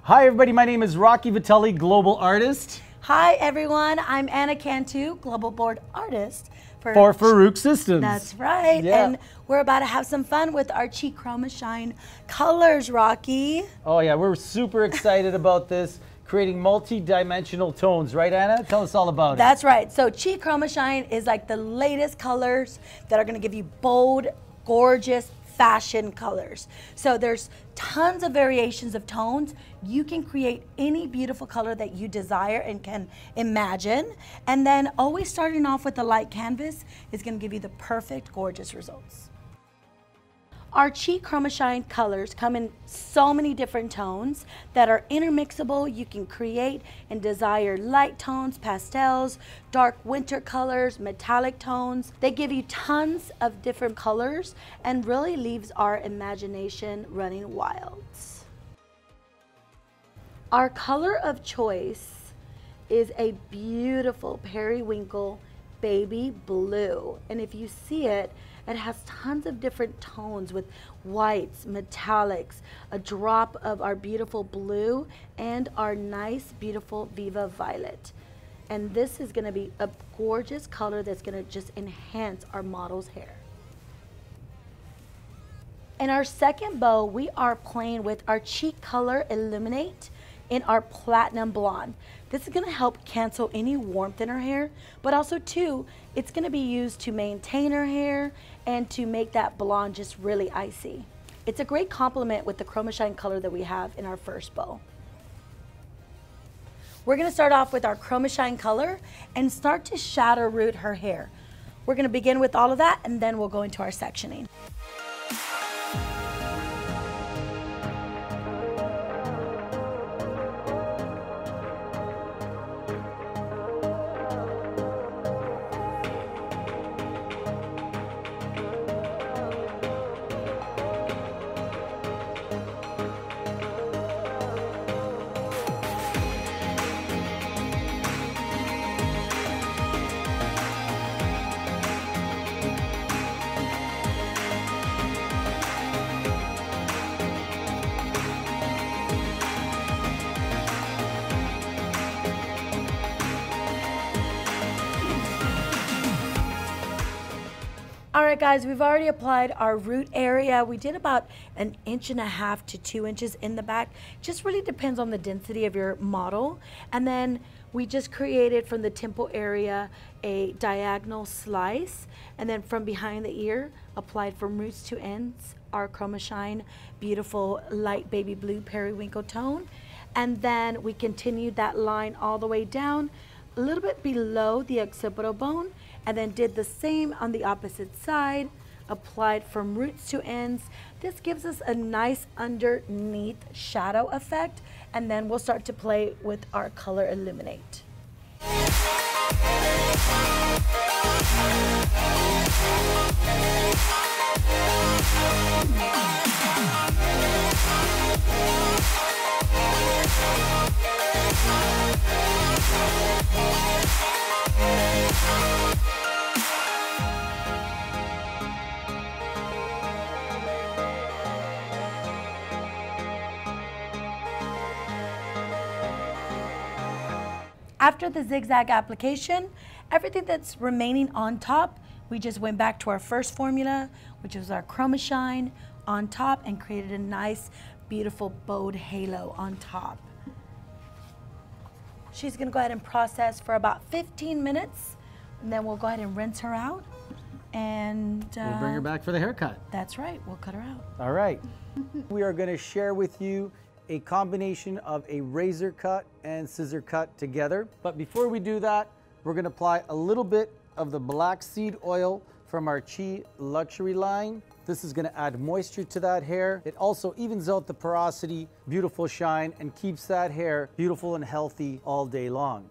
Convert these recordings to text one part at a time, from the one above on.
Hi everybody, my name is Rocky Vitelli, Global Artist. Hi everyone, I'm Anna Cantu, Global Board Artist For Farouk Systems. That's right, Yeah. and we're about to have some fun with our Chi Chromashine colors, Rocky. Oh yeah, we're super excited about this, creating multi-dimensional tones, right Anna? Tell us all about it. That's right, so Chi Chromashine is like the latest colors that are gonna give you bold, gorgeous, fashion colors. So there's tons of variations of tones. You can create any beautiful color that you desire and can imagine. And then always starting off with a light canvas is gonna give you the perfect, gorgeous results. Our Chi Chromashine colors come in so many different tones that are intermixable. You can create and desire light tones, pastels, dark winter colors, metallic tones. They give you tons of different colors and really leaves our imagination running wild. Our color of choice is a beautiful periwinkle baby blue. And if you see it, it has tons of different tones with whites, metallics, a drop of our beautiful blue, and our nice, beautiful Viva Violet. And this is gonna be a gorgeous color that's gonna just enhance our model's hair. In our second bow, we are playing with our Cheek Color Illuminate in our Platinum Blonde. This is gonna help cancel any warmth in her hair, but also too, it's gonna be used to maintain her hair and to make that blonde just really icy. It's a great complement with the Chromashine color that we have in our first bow. We're gonna start off with our Chromashine color and start to shadow root her hair. We're gonna begin with all of that and then we'll go into our sectioning. All right, guys, we've already applied our root area. We did about 1.5 to 2 inches in the back. Just really depends on the density of your model. And then we just created from the temple area a diagonal slice. And then from behind the ear, applied from roots to ends, our Chromashine beautiful light baby blue periwinkle tone. And then we continued that line all the way down, a little bit below the occipital bone, and then did the same on the opposite side, applied from roots to ends. This gives us a nice underneath shadow effect, and then we'll start to play with our color Illuminate. After the zigzag application, everything that's remaining on top, we just went back to our first formula, which was our Chromashine on top, and created a nice, beautiful bowed halo on top. She's gonna go ahead and process for about 15 minutes, and then we'll go ahead and rinse her out. And we'll bring her back for the haircut. That's right, we'll cut her out. All right. We are gonna share with you a combination of a razor cut and scissor cut together. But before we do that, we're gonna apply a little bit of the black seed oil from our Chi luxury line. This is gonna add moisture to that hair. It also evens out the porosity, beautiful shine, and keeps that hair beautiful and healthy all day long.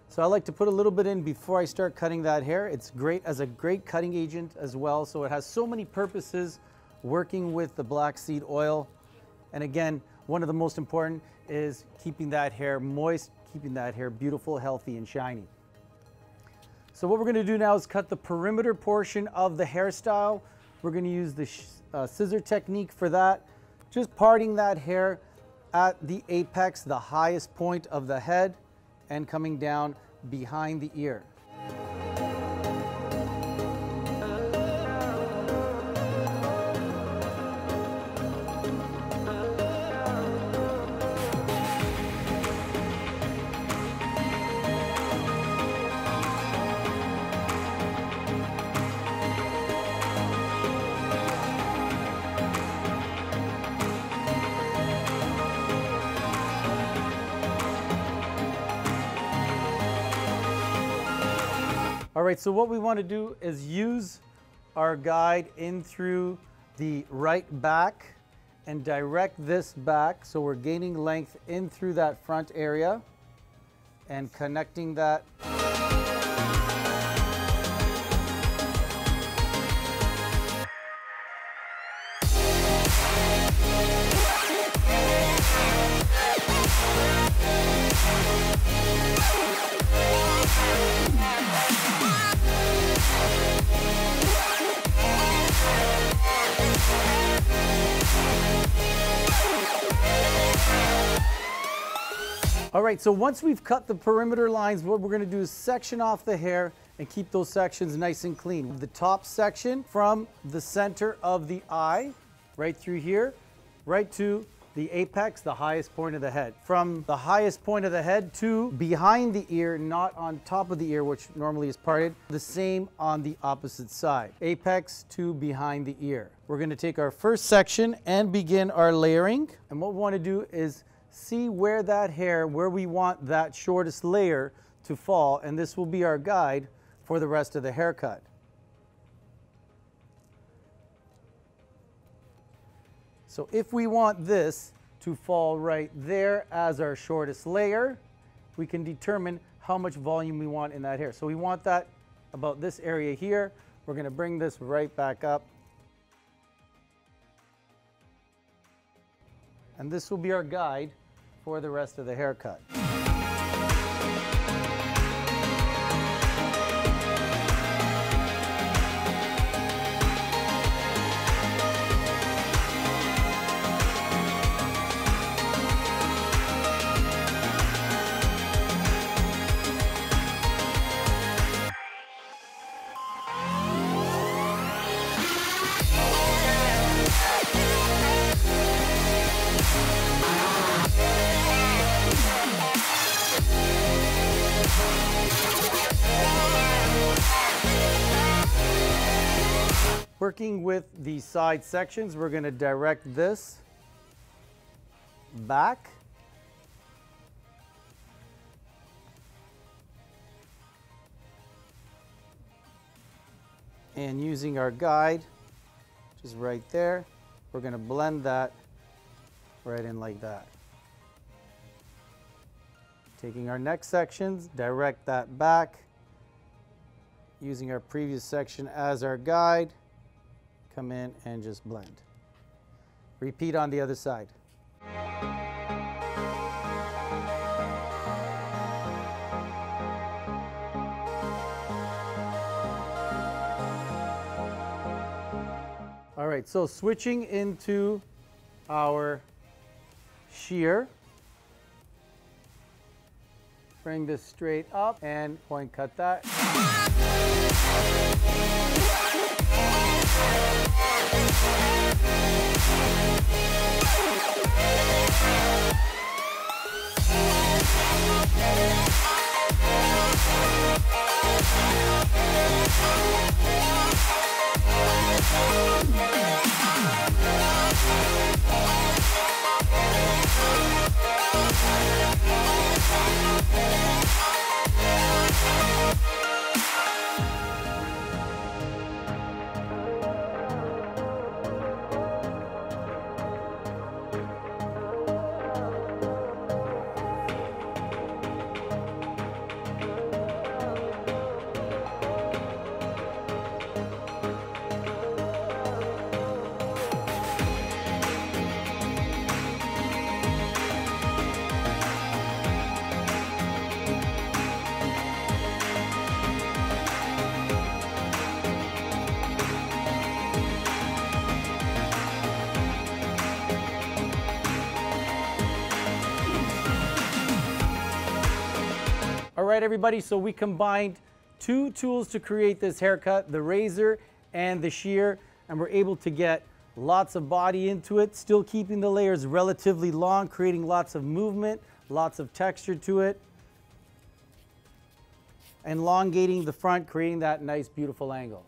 So I like to put a little bit in before I start cutting that hair. It's great as a great cutting agent as well. So it has so many purposes working with the black seed oil. And again, one of the most important is keeping that hair moist, keeping that hair beautiful, healthy, and shiny. So what we're gonna do now is cut the perimeter portion of the hairstyle. We're gonna use the scissor technique for that. Just parting that hair at the apex, the highest point of the head, and coming down behind the ear. All right, so what we want to do is use our guide in through the right back and direct this back so we're gaining length in through that front area and connecting that. All right, so once we've cut the perimeter lines, what we're gonna do is section off the hair and keep those sections nice and clean. The top section from the center of the eye, right through here, right to the apex, the highest point of the head. From the highest point of the head to behind the ear, not on top of the ear, which normally is parted. The same on the opposite side. Apex to behind the ear. We're gonna take our first section and begin our layering. And what we wanna do is see where that hair, where we want that shortest layer to fall, and this will be our guide for the rest of the haircut. So if we want this to fall right there as our shortest layer, we can determine how much volume we want in that hair. So we want that about this area here. We're going to bring this right back up. And this will be our guide for the rest of the haircut. Working with the side sections, we're going to direct this back. And using our guide, which is right there, we're going to blend that right in like that. Taking our next sections, direct that back, using our previous section as our guide. Come in and just blend. Repeat on the other side. All right, so switching into our shear. Bring this straight up and point cut that. right, everybody, so we combined two tools to create this haircut, the razor and the shear, and we're able to get lots of body into it, still keeping the layers relatively long, creating lots of movement, lots of texture to it, and elongating the front, creating that nice, beautiful angle.